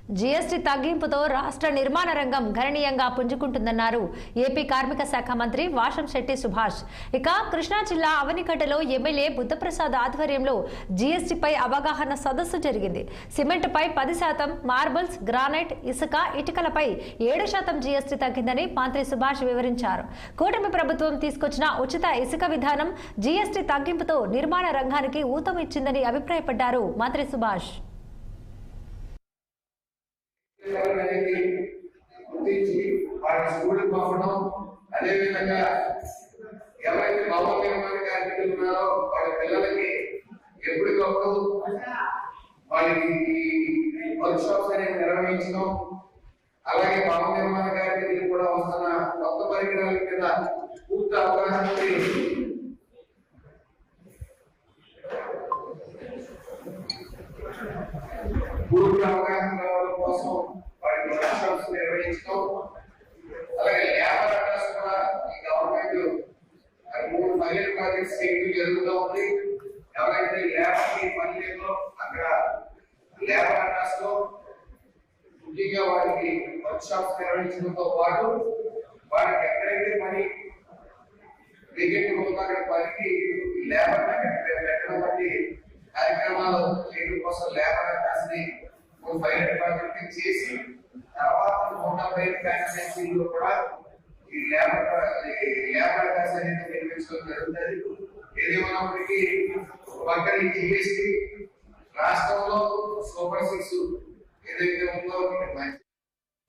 GST తగ్గింపుతో రాష్ట్ర నిర్మాణ రంగం గణనీయంగా పుంజుకుంటుందన్నారు ఏపీ కార్మిక శాఖ మంత్రి వాషంశెట్టి సుభాష్. ఇక కృష్ణా జిల్లా అవనిగడ్డలో ఎమ్మెల్యే బుద్ధప్రసాద్ ఆధ్వర్యంలో జీఎస్టీపై అవగాహన సదస్సు జరిగింది. సిమెంట్పై 10%, మార్బుల్స్, గ్రానైట్, ఇసుక, ఇటుకలపై 7% జీఎస్టీ తగ్గిందని మంత్రి సుభాష్ వివరించారు. కూటమి ప్రభుత్వం తీసుకొచ్చిన ఉచిత ఇసుక విధానం జీఎస్టీ తగ్గింపుతో నిర్మాణ రంగానికి ఊతం ఇచ్చిందని అభిప్రాయపడ్డారు మంత్రి సుభాష్. అదే విధంగా ఎవరైతే భవన నిర్మాణ కార్మికులు ఉన్నారో వాళ్ళ పిల్లలకి ఎప్పటికప్పుడు వాళ్ళకి వర్క్ షాప్స్ అనేవి నిర్వహించడం, అలాగే భవన నిర్మాణ కార్మికులు కూడా వస్తున్న కొత్త పరికరాల మీద పూర్తి అవగాహన కోసం వాటి వర్క్ షాప్స్ నిర్వహించడం, అలాగే లేబర్ అటాస్ కూడా ఈ గవర్నమెంట్ 3 పైలట్ ప్రాజెక్ట్స్ జరుగుతూ ఉంది. ఎవరైతే లేబర్ కి పని లేదో అక్కడ లేబర్ అటాస్ లో ముఖ్యంగా వారికి వర్క్ షాప్స్ నిర్వహించడంతో పాటు వారికి ఎక్కడైతే పని వేకెంట్ ఉందో అక్కడ పనికి లేబర్ పెట్టడం వంటి కార్యక్రమాలు చేయడం కోసం లేబర్ అటాస్ ని పైలట్ ప్రాజెక్ట్ చేసి తర్వాత 170 కూడా ఈ లేబర్ అటాస్ అనేది నిర్మించడం జరుగుతుంది. ఏదేమైనప్పటికీ పక్కన జీఎస్టీ రాష్ట్రంలో సూపర్ 6 ఏదైతే ఉందో